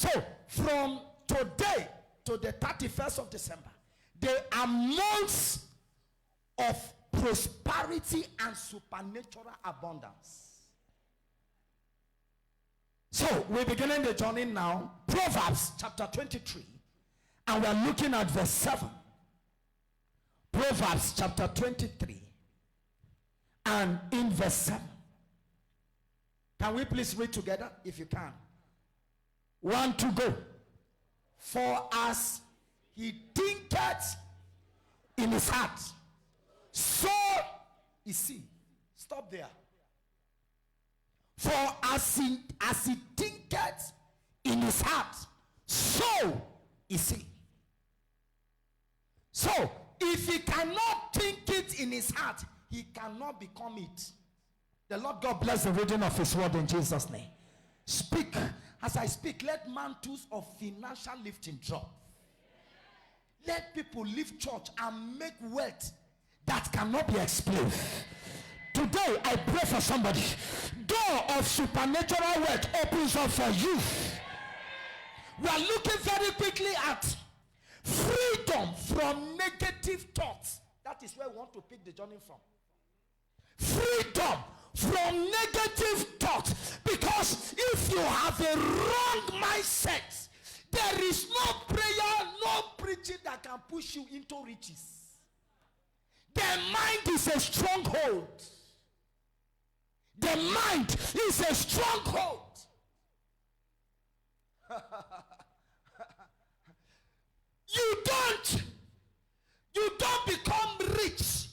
So, from today to the 31st of December, there are months of prosperity and supernatural abundance. So, we're beginning the journey now. Proverbs chapter 23, and we're looking at verse 7. Proverbs chapter 23, and in verse 7. Can we please read together, if you can? 1, 2, go. For as he thinketh in his heart, so is he. Stop there. For as he thinketh in his heart, so is he. So, if he cannot think it in his heart, he cannot become it. The Lord God bless the reading of his word in Jesus' name. Speak. As I speak, let mantles of financial lifting drop. Let people leave church and make wealth that cannot be explained. Today, I pray for somebody. Door of supernatural wealth opens up for you. We are looking very quickly at freedom from negative thoughts. That is where we want to pick the journey from. Freedom from negative thoughts. Because if you have a wrong mindset, there is no prayer, no preaching that can push you into riches. The mind is a stronghold. The mind is a stronghold. You don't become rich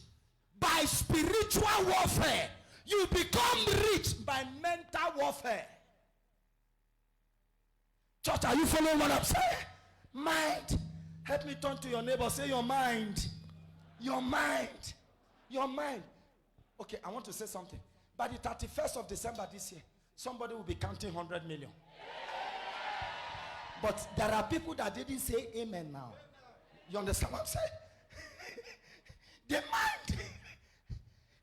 by spiritual warfare. You become rich by mental warfare. Church, are you following what I'm saying? Mind. Help me turn to your neighbor. Say your mind. Your mind. Your mind. Okay, I want to say something. By the 31st of December this year, somebody will be counting 100 million. But there are people that didn't say amen now. You understand what I'm saying? The mind.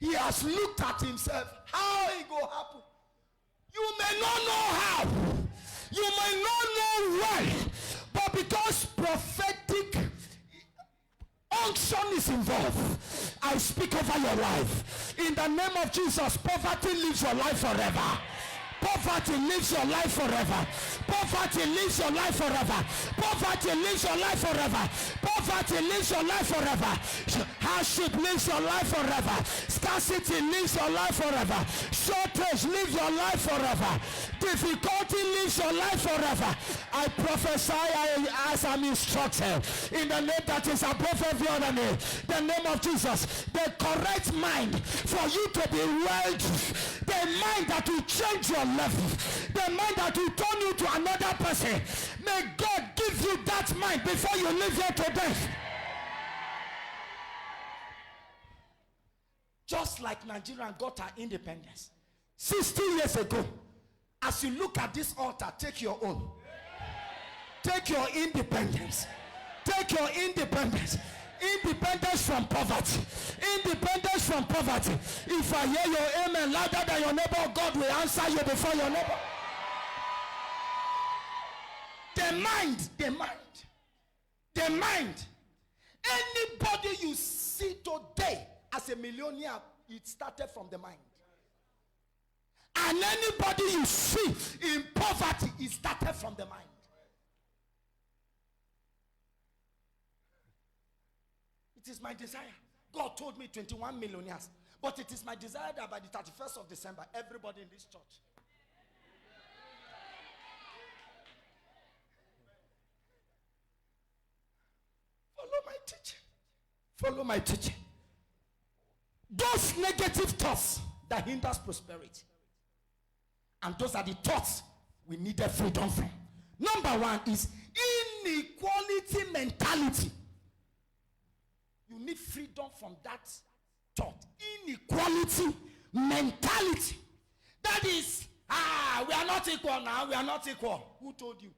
He has looked at himself. How it go happen? You may not know how. You may not know why. But because prophetic unction is involved, I speak over your life. In the name of Jesus, poverty lives your life forever. Poverty lives your life forever. Poverty lives your life forever. Poverty lives your life forever. Poverty lives your life forever. Hardship lives your life forever. Scarcity lives your life forever. Shortage lives your life forever. Difficulty lives your life forever. I prophesy as I'm instructed in the name that is above every other name, the name of Jesus. The correct mind for you to be wealthy, the mind that will change your level, the mind that will turn you to another person. May God give you that mind before you leave here today. Just like Nigeria got her independence 60 years ago. As you look at this altar, take your own. Take your independence. Take your independence. Independence from poverty. Independence from poverty. If I hear your amen louder than your neighbor, God will answer you before your neighbor. The mind. The mind. The mind. Anybody you see today as a millionaire, it started from the mind. And anybody you see in poverty, it started from the mind. It is my desire. God told me 21 millionaires. But it is my desire that by the 31st of December, everybody in this church. Follow my teaching. Follow my teaching. Those negative thoughts that hinders prosperity. And those are the thoughts we needed freedom from. Number one is inequality mentality. You need freedom from that thought. Inequality mentality. That is, we are not equal now. We are not equal. Who told you?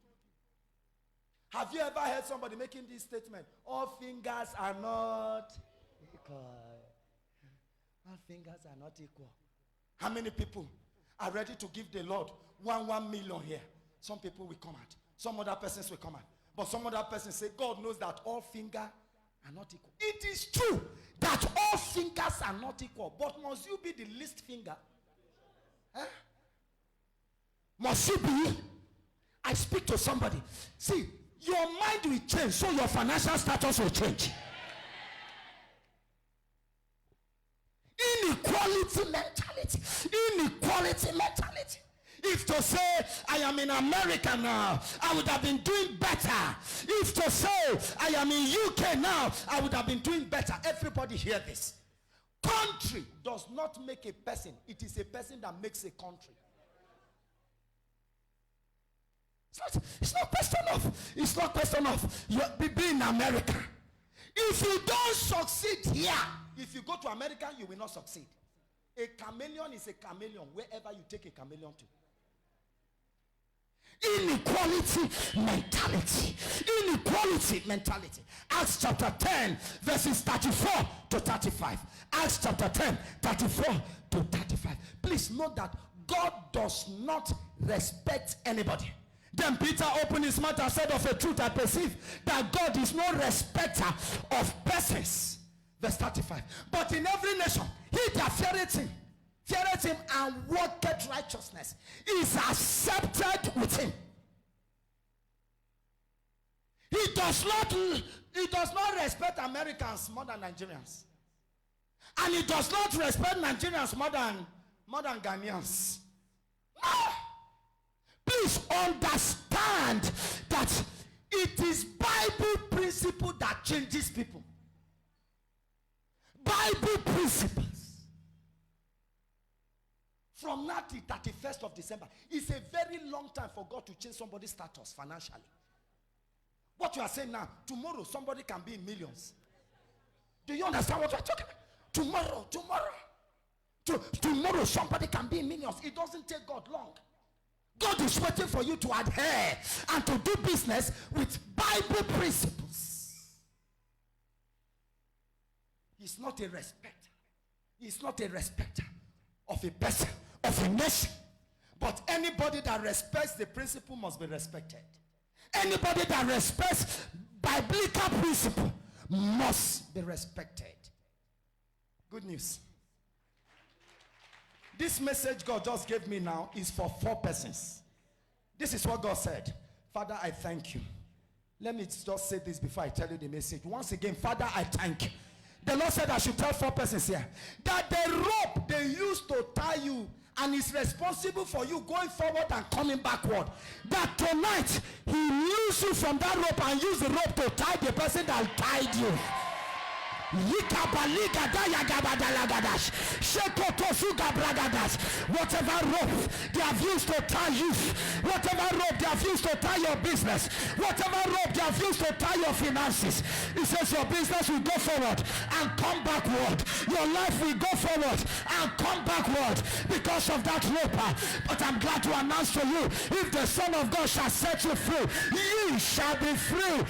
Have you ever heard somebody making this statement? All fingers are not equal. All fingers are not equal. How many people are ready to give the Lord 1 million here? Some people will come out. Some other persons will come out. But some other persons say, God knows that all fingers are not equal. It is true that all fingers are not equal. But must you be the least finger? Huh? Must you be? I speak to somebody. See, your mind will change, so your financial status will change. Inequality mentality. Inequality mentality. If to say, I am in America now, I would have been doing better. If to say, I am in UK now, I would have been doing better. Everybody hear this. Country does not make a person. It is a person that makes a country. It's not question of you being in America. If you don't succeed here, if you go to America, you will not succeed. A chameleon is a chameleon wherever you take a chameleon to. Inequality mentality. Inequality mentality. Acts chapter 10, verses 34 to 35. Acts chapter 10, 34 to 35. Please note that God does not respect anybody. Then Peter opened his mouth and said, of a truth I perceive that God is no respecter of persons. Verse 35. But in every nation, he that feareth him and worketh righteousness is accepted with him. He does not respect Americans more than Nigerians. And he does not respect Nigerians more than Ghanaians. No. Please understand that it is Bible principle that changes people. Bible principles. From now to 31st of December, it's a very long time for God to change somebody's status financially. What you are saying now, tomorrow somebody can be in millions. Do you understand what we're talking about? Tomorrow somebody can be in millions. It doesn't take God long. God is waiting for you to adhere and to do business with Bible principles. He's not a respecter. He's not a respecter of a person, of a nation. But anybody that respects the principle must be respected. Anybody that respects biblical principle must be respected. Good news. This message God just gave me now is for 4 persons. This is what God said. Father, I thank you. Let me just say this before I tell you the message. Once again, Father, I thank you. The Lord said I should tell 4 persons here that the rope they used to tie you and is responsible for you going forward and coming backward, that tonight he loose you from that rope and use the rope to tie the person that tied you. Whatever rope they have used to tie you, whatever rope they have used to tie your business, whatever rope they have used to tie your finances, it says your business will go forward and come backward. Your life will go forward and come backward because of that rope. But I'm glad to announce to you, if the Son of God shall set you free, you shall be free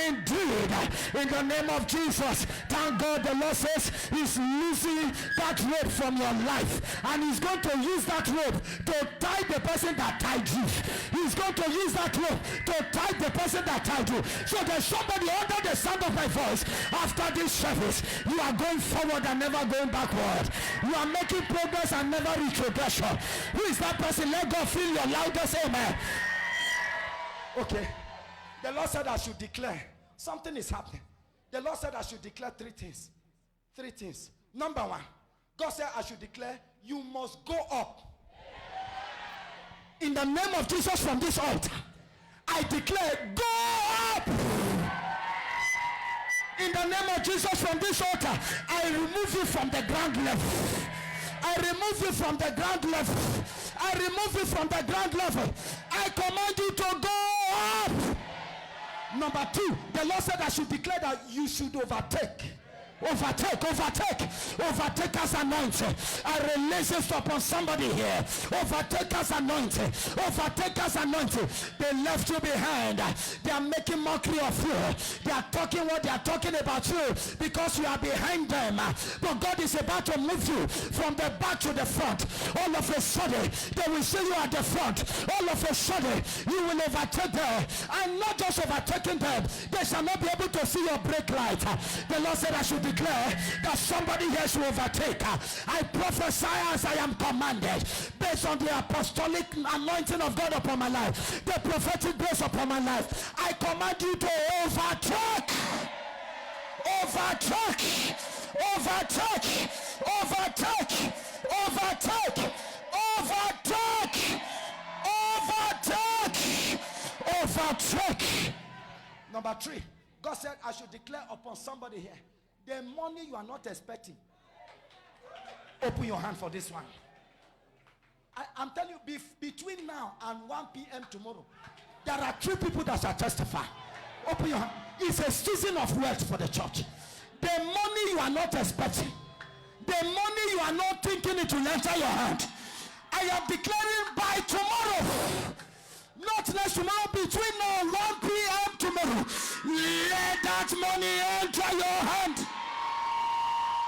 indeed. In the name of Jesus. Thank God the Lord says he's losing that rope from your life, and he's going to use that rope to tie the person that tied you. He's going to use that rope to tie the person that tied you. So there's somebody under the sound of my voice. After this service, you are going forward and never going backward. You are making progress and never retrogression. Who is that person? Let God feel your loudest amen. Okay. The Lord said I should declare something is happening. The Lord said I should declare 3 things. 3 things. Number 1, God said I should declare you must go up. In the name of Jesus, from this altar, I declare go up. In the name of Jesus, from this altar, I remove you from the ground level. I remove you from the ground level. I remove you from the ground level. I command you to go up. Number 2, the Lord said I should declare that you should overtake. Overtaker's anointing. I release it upon somebody here. Overtaker's anointing. Overtaker's anointing. They left you behind. They are making mockery of you. They are talking what they are talking about you because you are behind them. But God is about to move you from the back to the front. All of a sudden, they will see you at the front. All of a sudden, you will overtake them. And not just overtaking them, they shall not be able to see your brake light. The Lord said I should declare that somebody here should overtake. I prophesy as I am commanded based on the apostolic anointing of God upon my life, the prophetic grace upon my life. I command you to overtake. Overtake. Overtake. Overtake. Overtake. Overtake. Overtake. Overtake. Number 3, God said I should declare upon somebody here the money you are not expecting. Open your hand for this one. I'm telling you, between now and 1 p.m. tomorrow, there are 3 people that shall testify. Open your hand. It's a season of wealth for the church. The money you are not expecting, the money you are not thinking it will enter your hand, I am declaring by tomorrow, not next tomorrow, between now and 1 p.m. tomorrow, let that money enter your hand.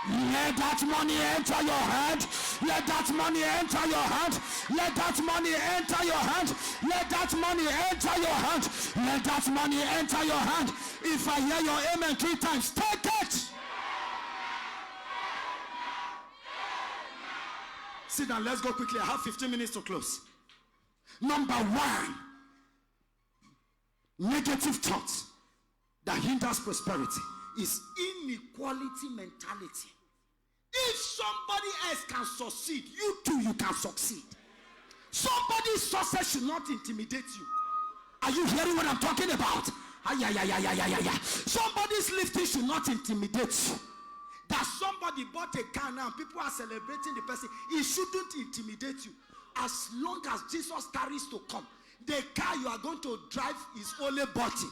Let that money enter your hand. Let that money enter your hand. Let that money enter your hand. Let that money enter your hand. Let that money enter your hand. If I hear your amen 3 times, take it. Sit down, let's go quickly. I have 15 minutes to close. Number 1, negative thoughts that hinders prosperity is inequality mentality. If somebody else can succeed, you too, you can succeed. Somebody's success should not intimidate you. Are you hearing what I'm talking about? Somebody's lifting should not intimidate you. That somebody bought a car now, people are celebrating the person. It shouldn't intimidate you. As long as Jesus carries to come, the car you are going to drive is only body.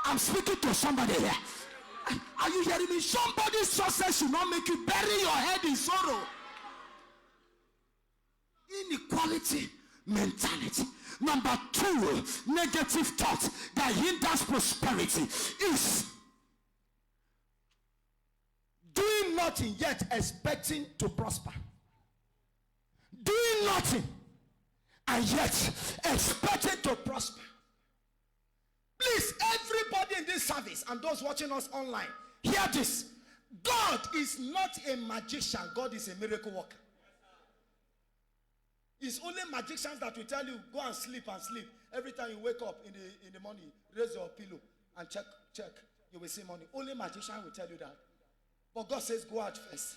I'm speaking to somebody here. Are you hearing me? Somebody's success should not make you bury your head in sorrow. Inequality mentality. Number 2, negative thought that hinders prosperity is doing nothing yet expecting to prosper. Doing nothing and yet expecting to prosper. Please, everybody in this service and those watching us online, hear this. God is not a magician. God is a miracle worker. It's only magicians that will tell you, go and sleep and sleep. Every time you wake up in the morning, raise your pillow and check. You will see money. Only magician will tell you that. But God says, go out first.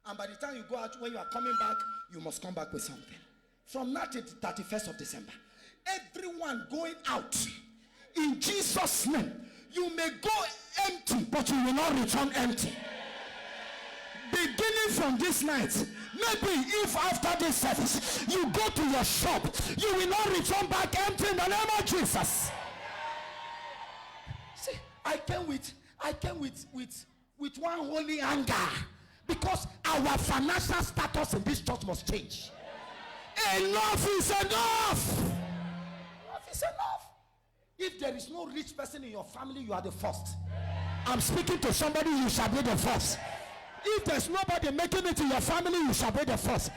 And by the time you go out, when you are coming back, you must come back with something. From now to the 31st of December, everyone going out, in Jesus' name, you may go empty, but you will not return empty. Beginning from this night, maybe if after this service, you go to your shop, you will not return back empty in the name of Jesus. See, I came with one holy anger, because our financial status in this church must change. Enough is enough. Enough is enough. If there is no rich person in your family, you are the first. I'm speaking to somebody, you shall be the first. If there's nobody making it in your family, you shall be the first.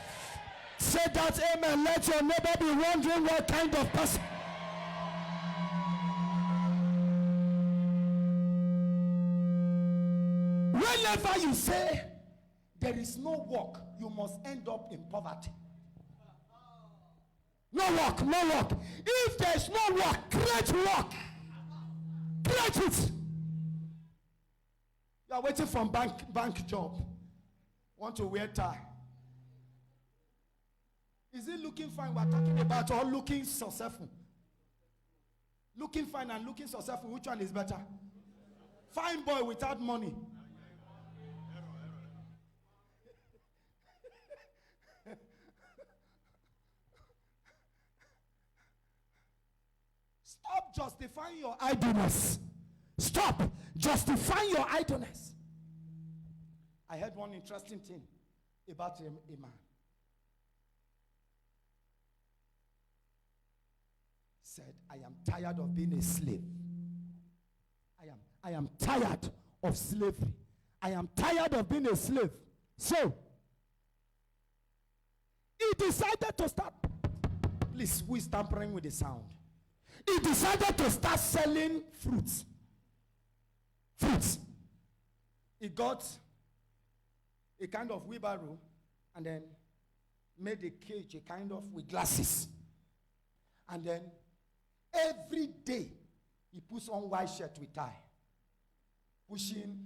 Say that, amen. Let your neighbor be wondering what kind of person. Whenever you say there is no work, you must end up in poverty. No work, no work. If there is no work, create work. Create it. You are waiting for bank job. Want to wear tie. Is it looking fine we're talking about, or looking successful? Looking fine and looking successful, which one is better? Fine boy without money. Stop justifying your idleness. Stop justifying your idleness. I heard one interesting thing about a man. Said, I am tired of being a slave. I am tired of slavery. I am tired of being a slave. So, he decided to start. Please, who is tampering with the sound? He decided to start selling fruits. Fruits. He got a kind of wheelbarrow and then made a cage, a kind of with glasses. And then every day he puts on white shirt with tie, pushing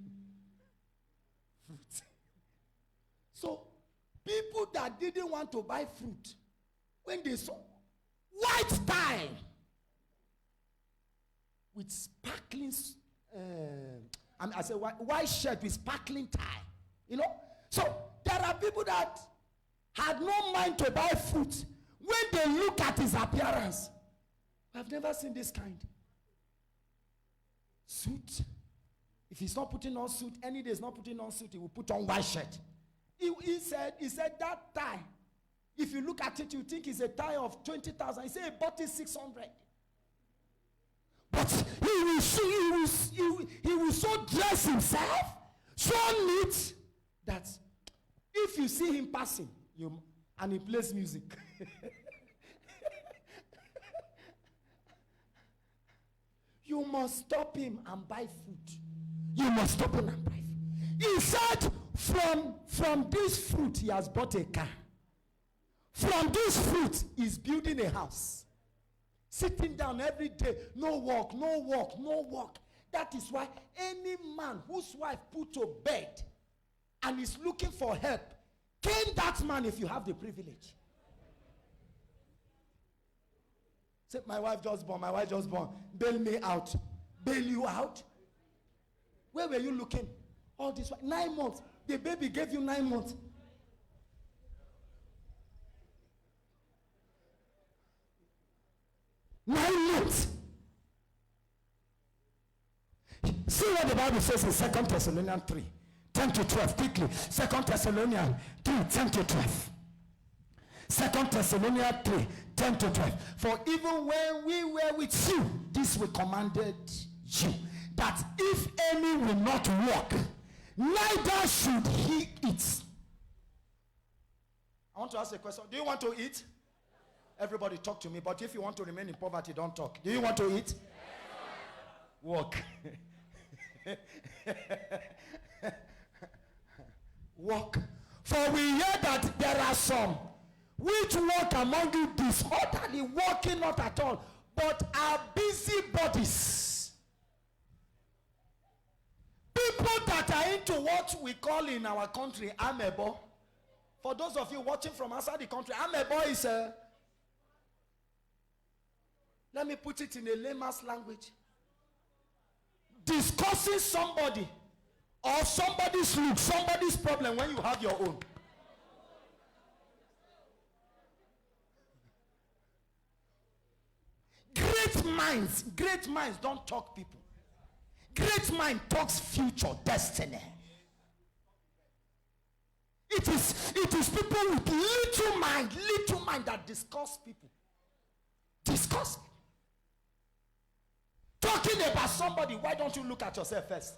fruit. So people that didn't want to buy fruit, when they saw white tie with sparkling, I say white shirt with sparkling tie, you know. So there are people that had no mind to buy fruit. When they look at his appearance, I've never seen this kind. Suit. If he's not putting on suit, any day he's not putting on suit, he will put on white shirt. He said that tie, if you look at it, you think it's a tie of 20,000. He said he bought it 600. But he will so dress himself, so neat, that if you see him passing, and he plays music, you must stop him and buy food. You must stop him and buy food. He said, from this fruit, he has bought a car. From this fruit, he's building a house. Sitting down every day, no work, no work, no work. That is why any man whose wife put to bed and is looking for help, cane that man if you have the privilege. Say, my wife just born, bail me out. Bail you out? Where were you looking? All this 9 months. The baby gave you 9 months. See what the Bible says in 2 Thessalonians 3, 10 to 12. Quickly. 2 Thessalonians 3, 10 to 12. 2 Thessalonians 3, 10 to 12. For even when we were with you, this we commanded you, that if any will not walk, neither should he eat. I want to ask a question. Do you want to eat? Everybody talk to me, but if you want to remain in poverty, don't talk. Do you want to eat? Yes. Walk. Walk. For we hear that there are some which walk among you disorderly, walking not at all, but are busybodies. People that are into what we call in our country amebo. For those of you watching from outside the country, amebo is a, let me put it in a layman's language, discussing somebody or somebody's look, somebody's problem when you have your own. Great minds don't talk people. Great mind talks future, destiny. It is people with little mind that discuss people. Discuss people. Talking about somebody, why don't you look at yourself first?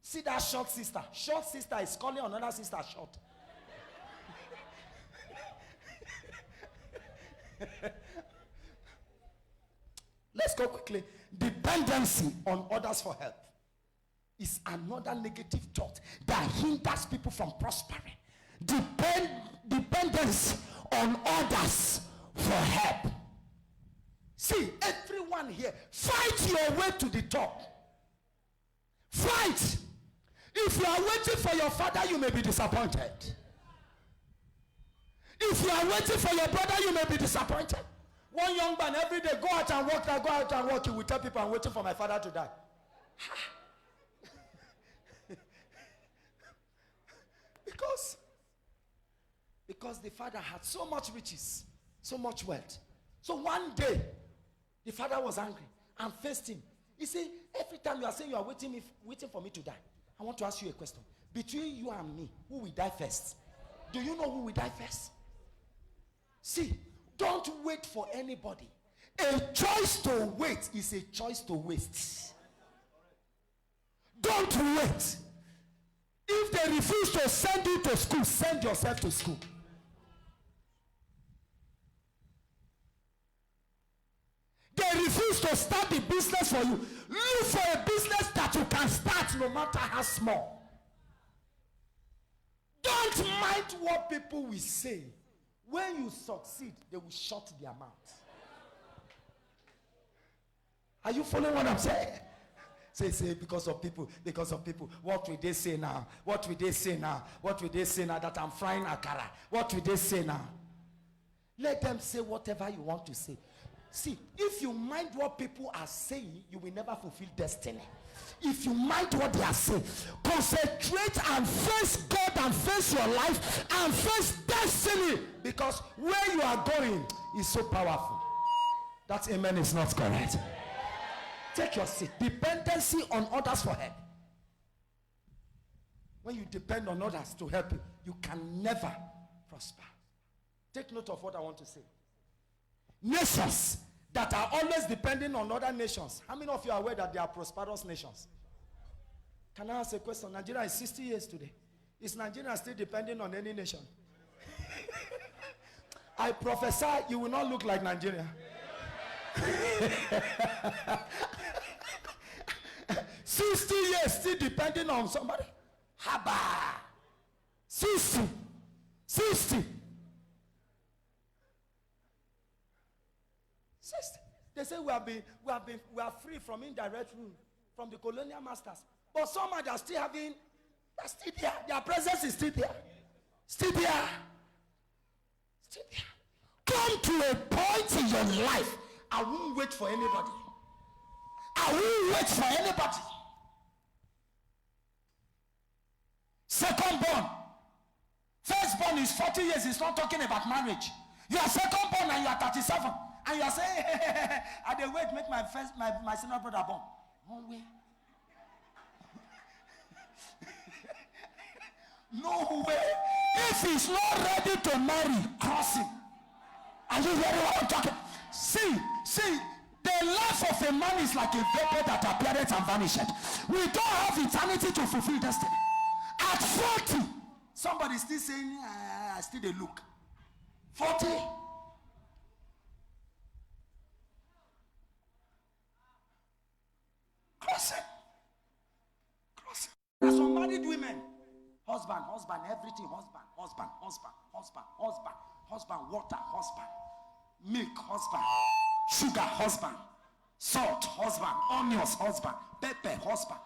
See that short sister. Short sister is calling another sister short. Let's go quickly. Dependency on others for help is another negative thought that hinders people from prospering. Dependence on others for help. See, everyone here, fight your way to the top. Fight. If you are waiting for your father, you may be disappointed. If you are waiting for your brother, you may be disappointed. One young man every day, go out and walk, he will tell people, I'm waiting for my father to die. Because the father had so much riches, so much wealth. So one day, the father was angry and faced him. You see, every time you are saying you are waiting for me to die, I want to ask you a question. Between you and me, who will die first? Do you know who will die first? See, don't wait for anybody. A choice to wait is a choice to waste. Don't wait. If they refuse to send you to school, send yourself to school. They refuse to start the business for you. Look for a business that you can start no matter how small. Don't mind what people will say. When you succeed, they will shut their mouth. Are you following what I'm saying? Say, because of people. What will they say now? What will they say now? What will they say now that I'm frying akara? What will they say now? Let them say whatever you want to say. See, if you mind what people are saying, you will never fulfill destiny. If you mind what they are saying, concentrate and face God and face your life and face destiny, because where you are going is so powerful. That amen is not correct. Take your seat. Dependency on others for help. When you depend on others to help you, you can never prosper. Take note of what I want to say. Nations that are always depending on other nations. How many of you are aware that they are prosperous nations? Can I ask a question? Nigeria is 60 years today. Is Nigeria still depending on any nation? I prophesy you will not look like Nigeria. 60 years still depending on somebody. Haba. 60. They say we are free from indirect rule from the colonial masters. But some are still having, they're still there. Their presence is still there. Still there. Come to a point in your life. I won't wait for anybody. Second born. First born is 40 years. He's not talking about marriage. You are second born and you are 37. And you are saying, I dey wait, make my senior brother born. No way. No way. If he's not ready to marry, cross him. Are you hearing what I'm talking? See, the life of a man is like a vapor that appeareth and vanisheth. We don't have eternity to fulfill destiny. At 40, somebody still saying, I still dey look. 40. Crossing. There's some married women. Husband, everything. Husband, water, husband, milk, husband, sugar, husband, salt, husband, onions, husband, pepper, husband.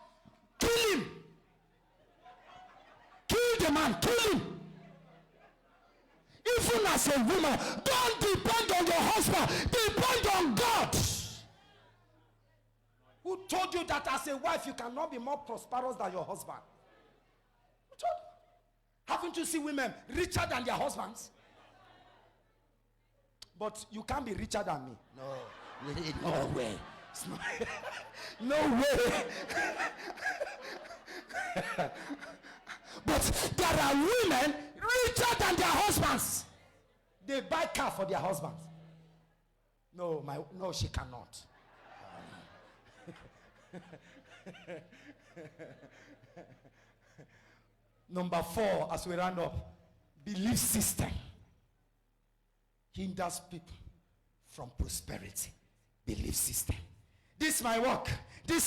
Kill him. Kill the man, kill him. Even as a woman, don't depend on your husband, depend on God. Who told you that as a wife you cannot be more prosperous than your husband? Who told you? Haven't you seen women richer than their husbands? But you can't be richer than me. No way. No way. But there are women richer than their husbands. They buy car for their husbands. No, she cannot. Number 4, as we round up, belief system hinders people from prosperity. Belief system. This my work. You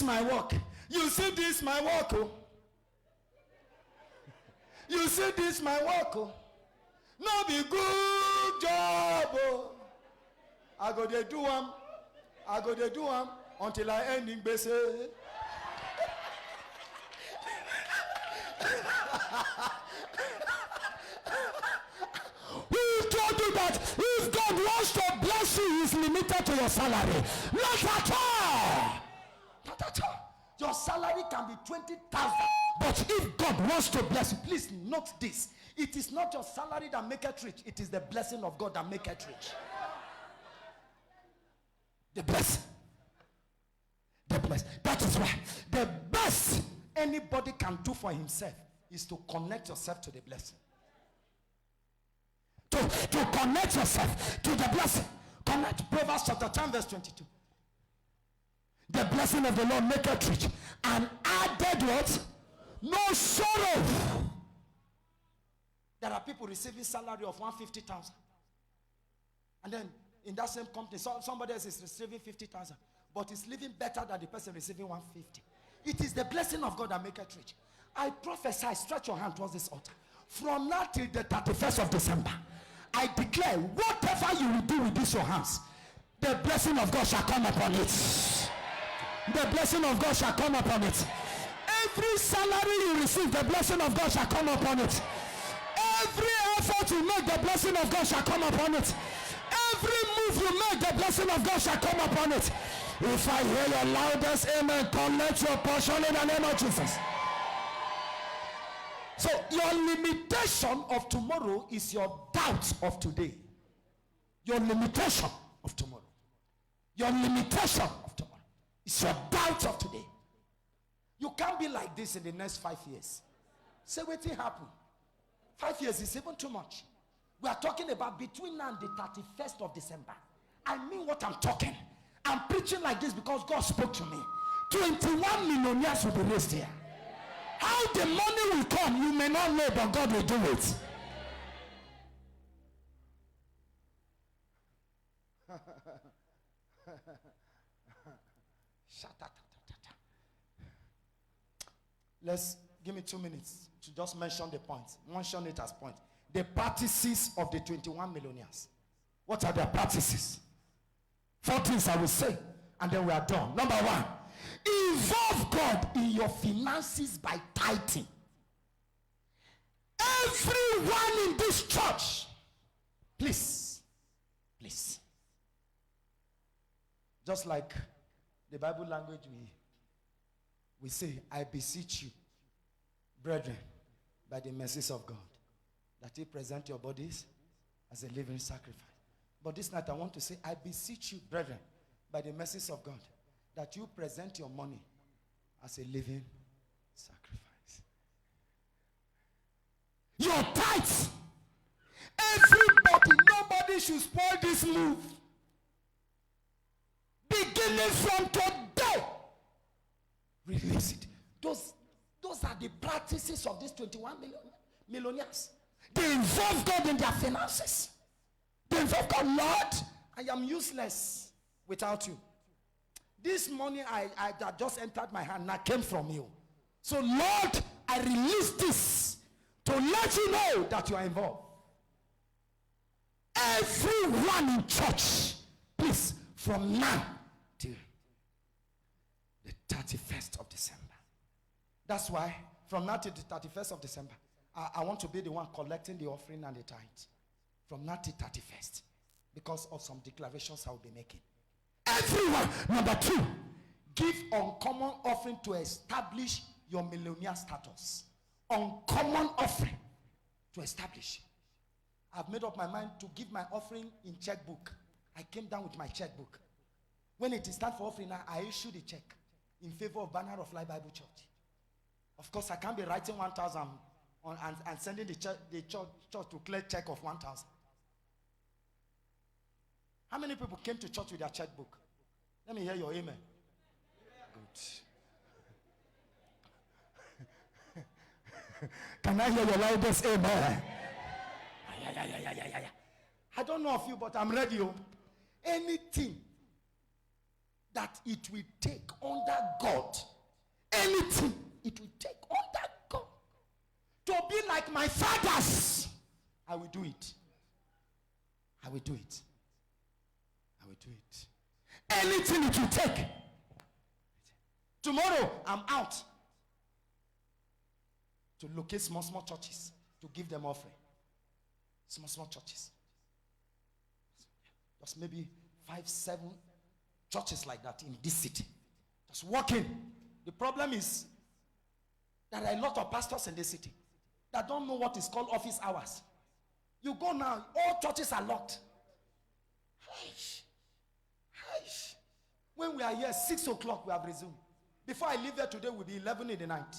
see this my work. Oh. You see this my work. Oh. No be good job. Oh. I go dey do am until I end in base. Who told you that if God wants to bless you, he's limited to your salary? Not at all. Your salary can be 20,000. But if God wants to bless you, please note this. It is not your salary that maketh rich. It is the blessing of God that maketh rich. The blessing. The blessed. That is why the best anybody can do for himself is to connect yourself to the blessing. To connect yourself to the blessing. Connect. Proverbs chapter 10 verse 22. The blessing of the Lord maketh rich, and added what? No sorrow. There are people receiving salary of 150,000, and then in that same company, somebody else is receiving 50,000, but is living better than the person receiving 150. It is the blessing of God that maketh rich. I prophesy, stretch your hand towards this altar. From now till the 31st of December, I declare, whatever you will do with these your hands, the blessing of God shall come upon it. The blessing of God shall come upon it. Every salary you receive, the blessing of God shall come upon it. Every effort you make, the blessing of God shall come upon it. Every move you make, the blessing of God shall come upon it. If I hear your loudest amen, connect your portion in the name of Jesus. So your limitation of tomorrow is your doubt of today. Your limitation of tomorrow. Your limitation of tomorrow is your doubt of today. You can't be like this in the next 5 years. Say what will happen. 5 years is even too much. We are talking about between now and the 31st of December. I mean what I'm talking. I'm preaching like this because God spoke to me. 21 millionaires will be raised here. How the money will come, you may not know, but God will do it. Let's give me 2 minutes to just mention the points. Mention it as point. The practices of the 21 millionaires. What are their practices? 4 things I will say, and then we are done. Number 1, involve God in your finances by tithing. Everyone in this church, please, just like the Bible language we say, I beseech you, brethren, by the mercies of God, that you present your bodies as a living sacrifice. But this night I want to say, I beseech you, brethren, by the mercies of God, that you present your money as a living sacrifice. Your tithes. Everybody, nobody should spoil this move. Beginning from today, release it. Those are the practices of these 21 millionaires. They involve God in their finances. They involve God. Lord, I am useless without you. This money that just entered my hand now came from you. So Lord, I release this to let you know that you are involved. Everyone in church, please, from now till the 31st of December. That's why from now till the 31st of December, I want to be the one collecting the offering and the tithe. From now till 31st, because of some declarations I will be making. Everyone. Number 2, give uncommon offering to establish your millionaire status. Uncommon offering to establish. I've made up my mind to give my offering in checkbook. I came down with my checkbook. When it is time for offering, I issue the check in favor of Banner of Life Bible Church. Of course, I can't be writing 1,000 and sending the church to clear check of 1,000. How many people came to church with their checkbook? Let me hear your amen. Good. Can I hear your loudest amen? I don't know of you, but I'm ready. Anything that it will take under God, anything it will take under God to be like my fathers, I will do it. I will do it. I will do it. Anything it will take. Tomorrow, I'm out to locate small churches to give them offering. Small churches. Just maybe 5, 7 churches like that in this city. Just walking. The problem is there are a lot of pastors in this city that don't know what is called office hours. You go now, all churches are locked. When we are here, 6 o'clock, we have resumed. Before I leave here today, will be 11 in the night.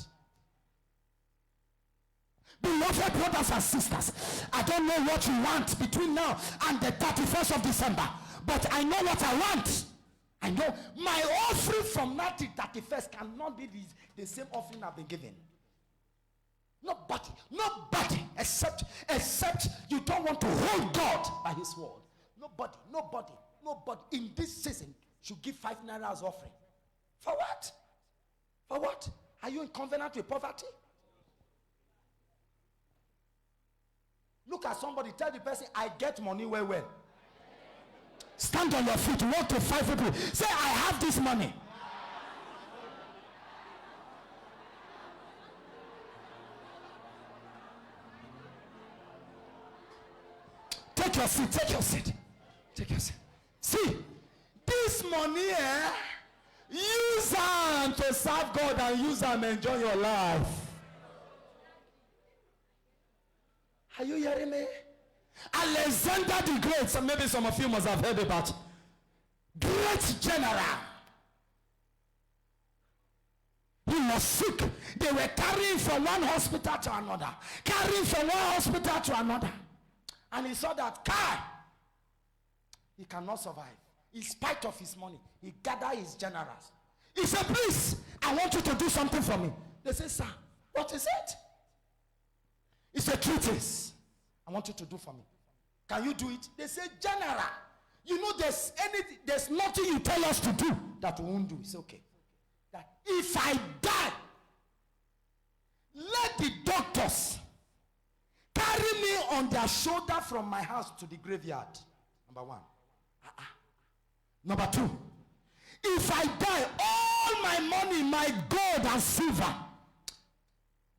Beloved brothers and sisters, I don't know what you want between now and the 31st of December, but I know what I want. I know my offering from now to 31st cannot be the same offering I've been given. Nobody, except you don't want to hold God by his word. Nobody in this season should give 5 naira as offering. For what? For what? Are you in covenant with poverty? Look at somebody, tell the person, I get money well. Stand on your feet, walk to 5 people. Say, I have this money. Take your seat, take your seat. Take your seat. See, this money, use them to serve God and use them to enjoy your life. Are you hearing me? Alexander the Great, so maybe some of you must have heard about. Great general. He was sick. They were carrying from one hospital to another. Carrying from one hospital to another. And he saw that he cannot survive. In spite of his money, he gathered his generals. He said, please, I want you to do something for me. They said, sir, what is it? He said, 3 things I want you to do for me. Can you do it? They said, general, you know there's nothing you tell us to do that we won't do. It's okay. That if I die, let the doctors carry me on their shoulder from my house to the graveyard. Number 1. Number 2, if I die, all my money, my gold and silver,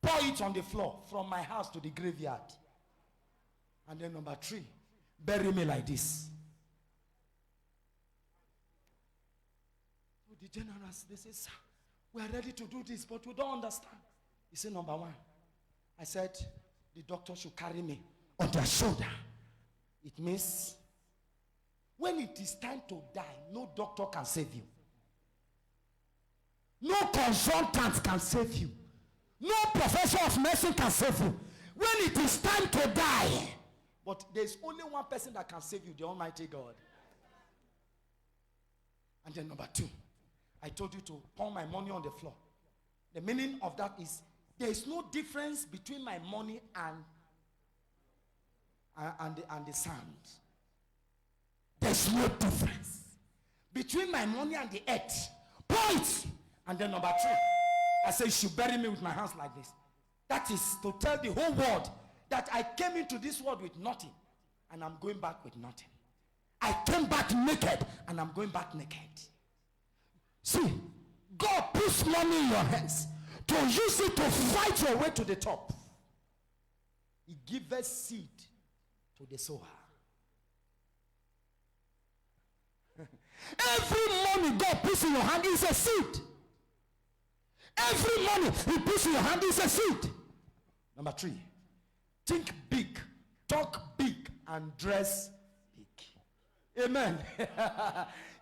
pour it on the floor from my house to the graveyard. And then number 3, bury me like this. So the generals, they say, sir, we are ready to do this, but we don't understand. He said, number 1, I said, the doctor should carry me on their shoulder. It means when it is time to die, no doctor can save you. No consultant can save you. No professor of medicine can save you. When it is time to die, but there's only one person that can save you, the Almighty God. And then number 2, I told you to pour my money on the floor. The meaning of that is there is no difference between my money and the sand. There's no difference between my money and the earth. Pour it. And then number 3, I say you should bury me with my hands like this. That is to tell the whole world that I came into this world with nothing and I'm going back with nothing. I came back naked and I'm going back naked. See, God puts money in your hands to use it to fight your way to the top. He gives seed to the sower. Every money God puts in your hand is a seed. Every money he puts in your hand is a seed. Number 3, think big, talk big, and dress big. Amen.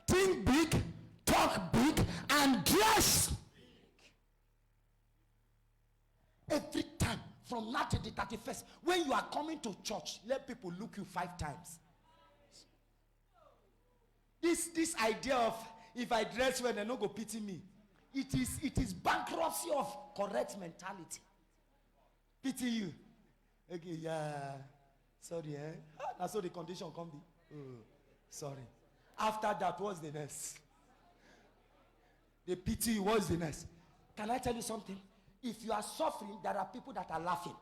Think big, talk big, and dress big. Every time, from now to the 31st, when you are coming to church, let people look you 5 times. This idea of if I dress well, they're not going to pity me. It is bankruptcy of correct mentality. Pity you. Okay, yeah. Sorry, that's how the condition can be. Oh, sorry. After that, what's the next? They pity you, what's the next? Can I tell you something? If you are suffering, there are people that are laughing.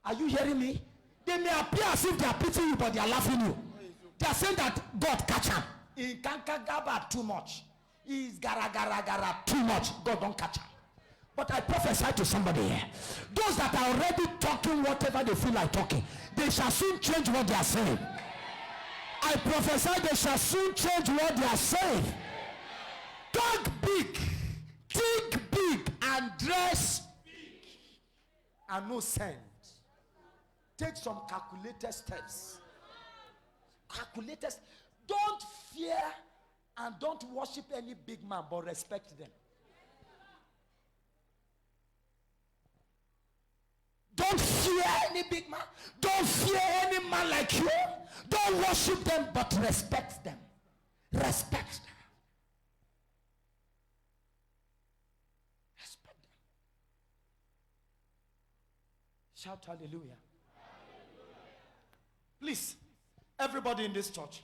Are you hearing me? They may appear as if they are pitying you, but they are laughing you. They are saying that God catch him. He can't gaba too much. He's gara too much. God don't catch him. But I prophesy to somebody here. Those that are already talking whatever they feel like talking, they shall soon change what they are saying. I prophesy they shall soon change what they are saying. Talk big, think big, and dress big. And no send. Take some calculated steps. Calculated. Don't fear And don't worship any big man, but respect them. Don't fear any big man. Don't fear any man like you. Don't worship them, but respect them. Respect them. Respect them. Shout hallelujah. Please, everybody in this church,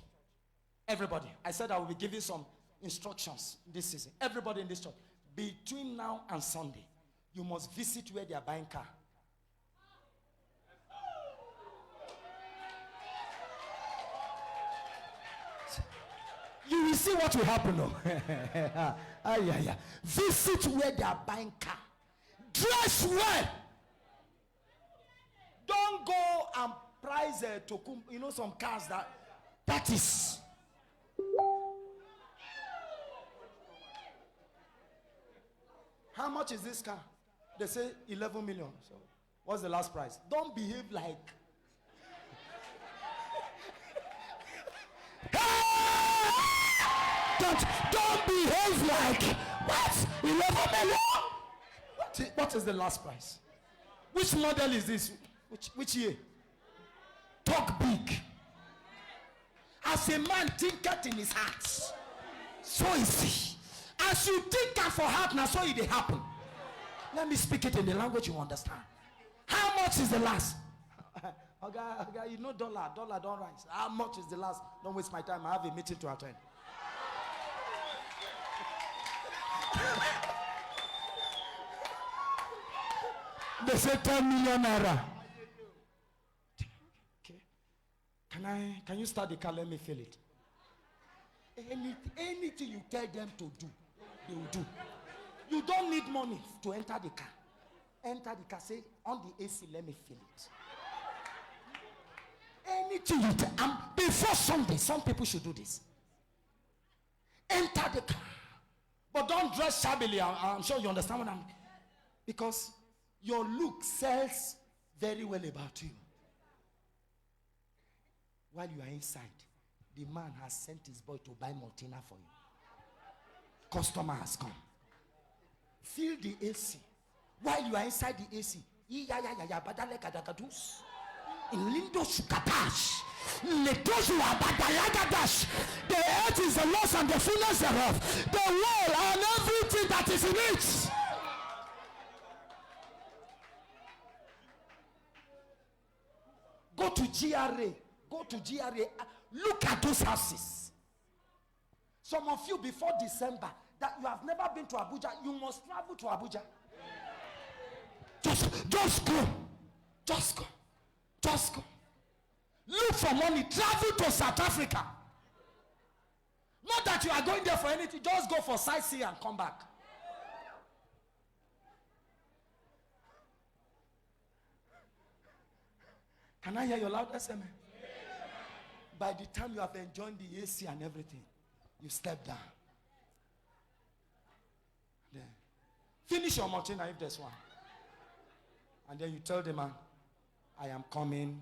everybody, I said I will be giving some instructions this season. Everybody in this church, between now and Sunday, you must visit where they are buying car. You will see what will happen. Visit where they are buying car. Dress well. Don't go and price tokum. You know some cars that is. How much is this car? They say 11 million. So what's the last price? Don't behave like. Don't behave like what? 11 million? What is the last price? Which model is this? Which year? Talk big. As a man thinketh in his heart, so is he. As you think for heart, now so it happen. Let me speak it in the language you understand. How much is the last? Okay, you know dollar don't rise. How much is the last? Don't waste my time. I have a meeting to attend. They say 10 million naira. Okay. Can you start the car? Let me feel it. Anything you tell them to do, they will do. You don't need money to enter the car. Enter the car, say on the AC, let me feel it. Anything you tell, before Sunday, some people should do this. Enter the car. But don't dress shabbily. I'm sure you understand what I'm. Because your look sells very well about you. While you are inside, the man has sent his boy to buy Maltina for you. Customer has come. Feel the AC. While you are inside the AC, the earth is the loss and the fullness thereof, the world and everything that is in it. Go to GRA. Go to GRA. Look at those houses. Some of you before December that you have never been to Abuja, you must travel to Abuja. Just go. Just go. Just go. Look for money. Travel to South Africa. Not that you are going there for anything. Just go for sightseeing and come back. Can I hear your loudest amen? By the time you have enjoyed the AC and everything, you step down. Then finish your Maltina if there's one. And then you tell the man, I am coming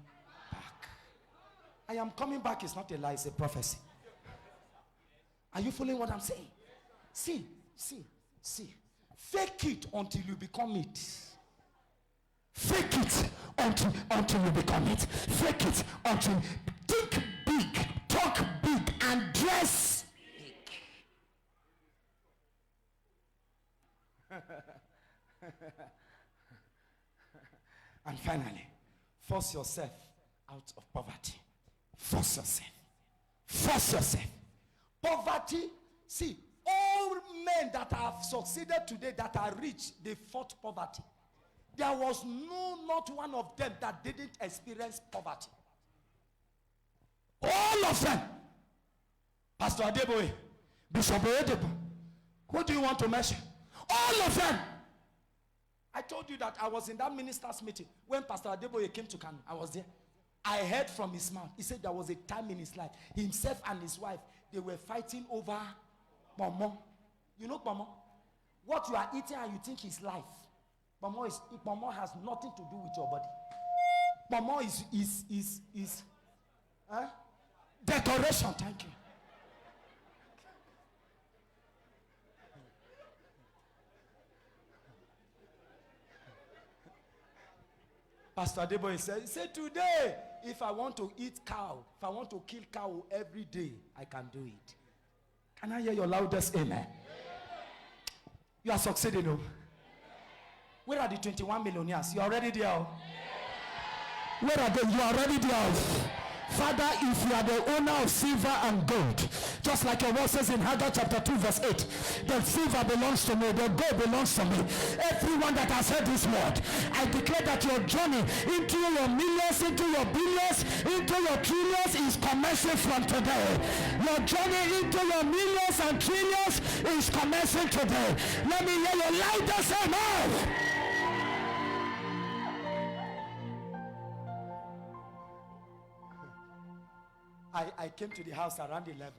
back. I am coming back is not a lie, it's a prophecy. Are you following what I'm saying? See. Fake it until you become it. Fake it until you become it. Fake it until think big, talk big, and dress big. And finally, force yourself out of poverty. Force yourself. Force yourself. Poverty, see, all men that have succeeded today that are rich, they fought poverty. There was not one of them that didn't experience poverty. All of them. Pastor Adeboye, Bishop Oyedepo, who do you want to mention? All of them. I told you that I was in that minister's meeting when Pastor Adeboye came to Kano. I was there. I heard from his mouth. He said there was a time in his life, himself and his wife, they were fighting over pomo. You know pomo? What you are eating and you think is life. Pomo has nothing to do with your body. Pomo is decoration. Thank you. Pastor Adeboye said, today, if I want to eat cow, if I want to kill cow every day, I can do it. Can I hear your loudest amen? You are succeeding, no? Where are the 21 millionaires? You are already there. Where are they? You are already there. Father, if you are the owner of silver and gold, just like your word says in Haggai chapter 2 verse 8, the silver belongs to me, the gold belongs to me. Everyone that has heard this word, I declare that your journey into your millions, into your billions, into your trillions is commencing from today. Your journey into your millions and trillions is commencing today. Let me hear your loudest amen. I came to the house around 11.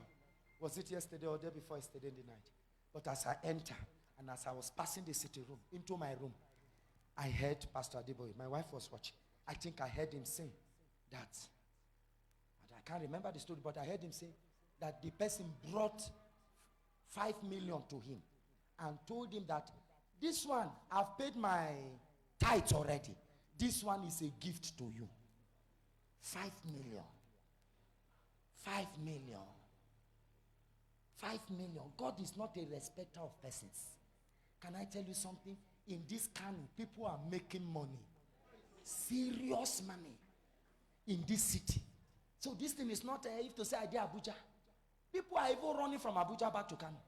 Was it yesterday or day before yesterday in the night? But as I entered and as I was passing the city room into my room, I heard Pastor Adeboye. My wife was watching. I think I heard him say that, and I can't remember the story, but I heard him say that the person brought 5 million to him and told him that this one, I've paid my tithe already. This one is a gift to you. 5 million. 5 million. 5 million. God is not a respecter of persons. Can I tell you something? In this country, people are making money. Serious money. In this city. So this thing is not if to say I did Abuja. People are even running from Abuja back to Kano.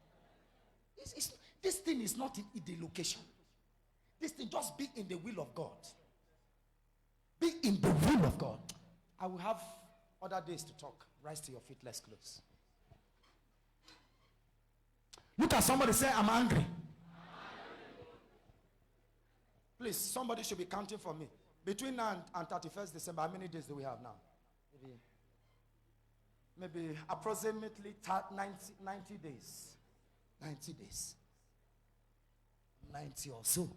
This thing is not in the location. This thing just be in the will of God. Be in the will of God. I will have other days to talk. Rise to your feet. Let's close. Look at somebody, say, I'm angry. Please, somebody should be counting for me. Between now and 31st December, how many days do we have now? Maybe approximately 90 days. 90 days. 90 or so.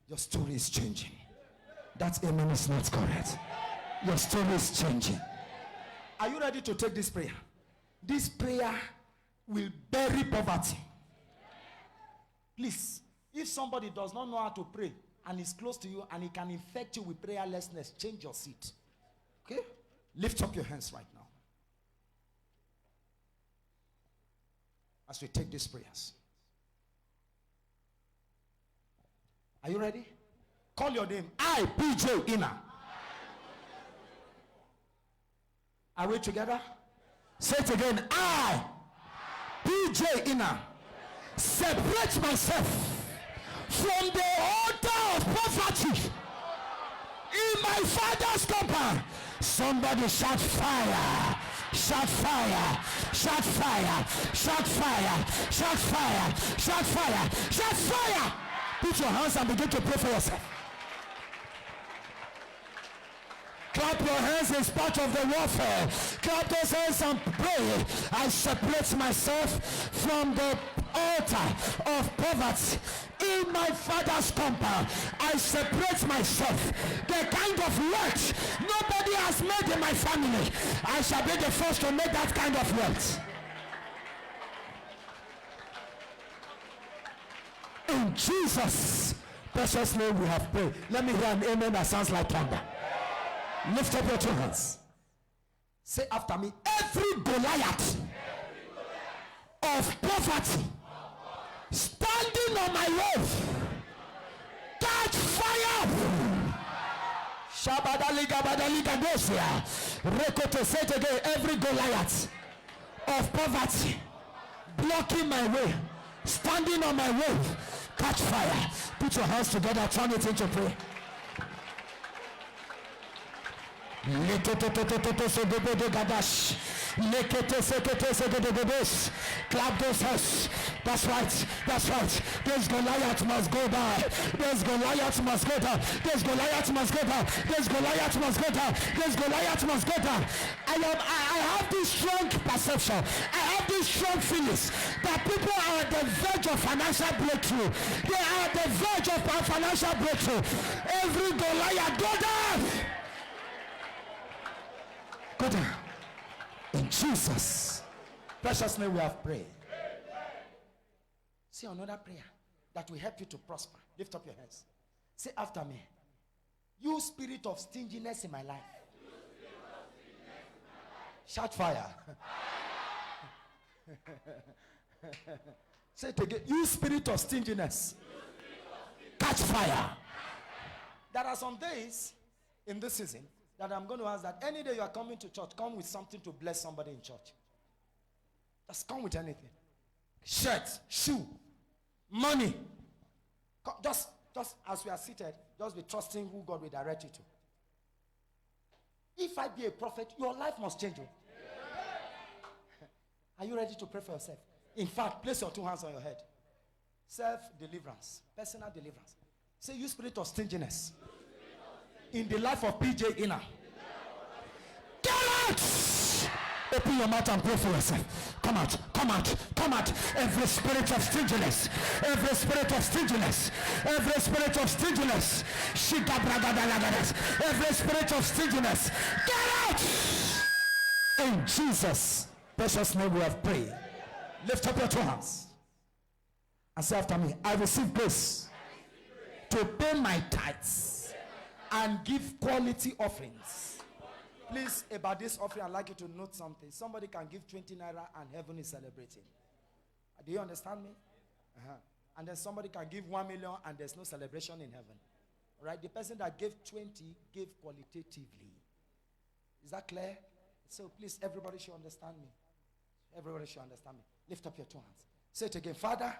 Your story is changing. That amen is not correct. Your story is changing. Are you ready to take this prayer? This prayer will bury poverty. Please, if somebody does not know how to pray and is close to you and he can infect you with prayerlessness, change your seat. Okay? Lift up your hands right now. As we take these prayers. Are you ready? Call your name. I, PJ Ina. Are we together? Say it again. I, PJ Ina, separate myself from the altar of poverty in my father's compound. Somebody shout fire. Shout fire. Shout fire. Shout fire. Shout fire. Shout fire. Shout fire. Put your hands and begin to pray for yourself. Clap your hands in spite of the warfare. Clap those hands and pray. I separate myself from the altar of poverty in my father's compound. I separate myself. The kind of wealth nobody has made in my family, I shall be the first to make that kind of wealth. In Jesus' precious name we have prayed. Let me hear an amen that sounds like thunder. Lift up your two hands. Say after me, every Goliath of poverty standing on my roof, catch fire. Shabadaliga badaliga dosia. Rekote, say it again. Every Goliath of poverty blocking my way, standing on my roof, catch fire. Put your hands together, turn it into prayer. Clap those hands. That's right. That's right. This Goliath must go down. This Goliath must go down. This Goliath must go down. This Goliath must go down. This Goliath must go down. I have this strong perception. I have this strong feelings that people are at the verge of financial breakthrough. They are at the verge of financial breakthrough. Every Goliath, go down. Go down. In Jesus' precious name we have prayed. Say another prayer that will help you to prosper. Lift up your hands. Say after me. You spirit of stinginess in my life. Shout fire. Say it again. You spirit of stinginess. Catch fire. There are some days in this season that I'm going to ask that any day you are coming to church, come with something to bless somebody in church. Just come with anything. Shirt, shoe, money. Just as we are seated, just be trusting who God will direct you to. If I be a prophet, your life must change. Are you ready to pray for yourself? In fact, place your two hands on your head. Self-deliverance, personal deliverance. Say, you spirit of stinginess in the life of PJ Inner. Get out! Open your mouth and pray for yourself. Come out, come out, come out. Every spirit of stinginess, every spirit of stinginess, every spirit of stinginess, every spirit of stinginess, get out! In Jesus' precious name we have prayed. Lift up your two hands and say after me, I receive grace to pay my tithes and give quality offerings. Please, about this offering, I'd like you to note something. Somebody can give 20 naira and heaven is celebrating. Do you understand me? And then somebody can give 1 million and there's no celebration in heaven. Right? The person that gave 20 gave qualitatively. Is that clear? So please, everybody should understand me. Everybody should understand me. Lift up your two hands. Say it again. Father,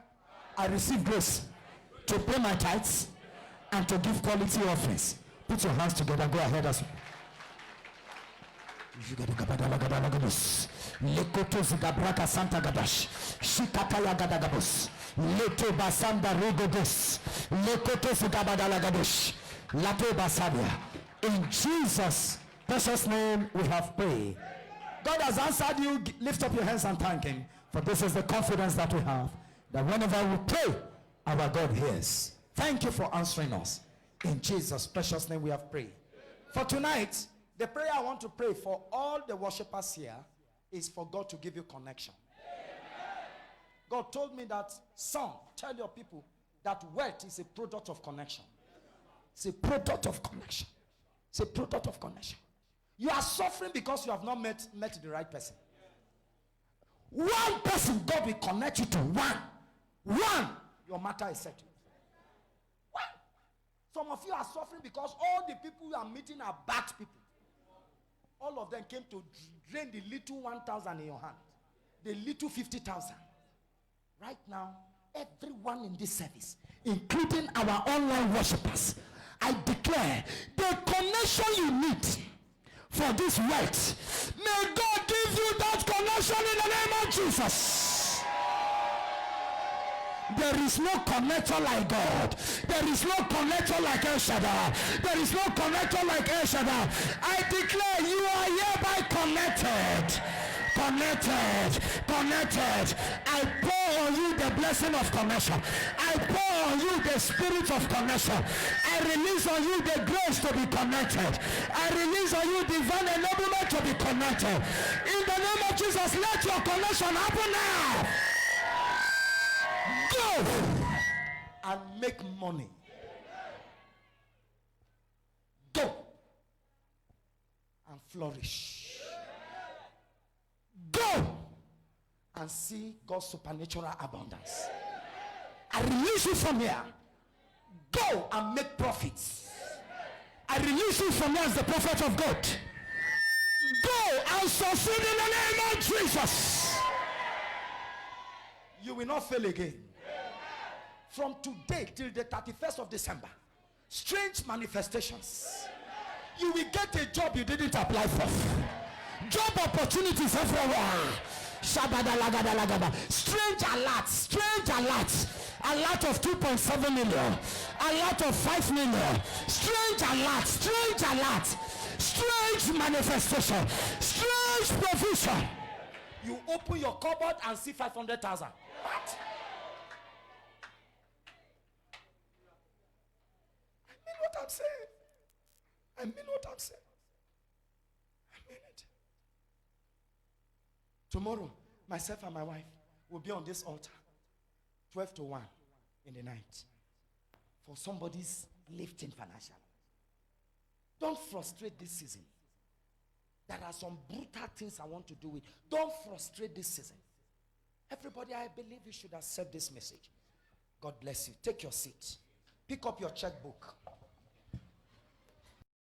I receive grace to pay my tithes and to give quality offerings. Put your hands together. Go ahead as well. Lekoto zigabraka Santa Gadash, Shikataya Gadagabos, Leto Basanda Rigodos, Lekoto Zigabadalagadosh, Lato Basadia. In Jesus' precious name we have prayed. God has answered you. Lift up your hands and thank Him. For this is the confidence that we have, that whenever we pray, our God hears. Thank you for answering us. In Jesus' precious name we have prayed. For tonight, the prayer I want to pray for all the worshipers here is for God to give you connection. God told me that, son, tell your people that wealth is a product of connection. It's a product of connection. It's a product of connection. You are suffering because you have not met the right person. One person God will connect you to. One. Your matter is settled. One. Some of you are suffering because all the people you are meeting are bad people. All of them came to drain the little 1,000 in your hand. The little 50,000. Right now, everyone in this service, including our online worshipers, I declare the connection you need for this wealth, may God give you that connection in the name of Jesus. There is no connector like God. There is no connector like El Shaddai. There is no connector like El Shaddai. I declare you are hereby connected. Connected. I pour on you the blessing of connection. I pour on you the spirit of connection. I release on you the grace to be connected. I release on you divine enablement to be connected. In the name of Jesus, let your connection happen now. Go and make money. Go and flourish. Go and see God's supernatural abundance. I release you from here. Go and make profits. I release you from here as the prophet of God. Go and succeed in the name of Jesus. You will not fail again. From today till the 31st of December, strange manifestations. You will get a job you didn't apply for. Job opportunities everywhere. Strange alerts. Alert of 2.7 million. Alert of 5 million. Strange alert. Strange manifestation. Strange provision. You open your cupboard and see 500,000. What? I mean what I'm saying. I mean it. Tomorrow, myself and my wife will be on this altar, 12 to 1 in the night, for somebody's lifting financial. Don't frustrate this season. There are some brutal things I want to do with. Don't frustrate this season. Everybody, I believe you should accept this message. God bless you. Take your seat. Pick up your checkbook.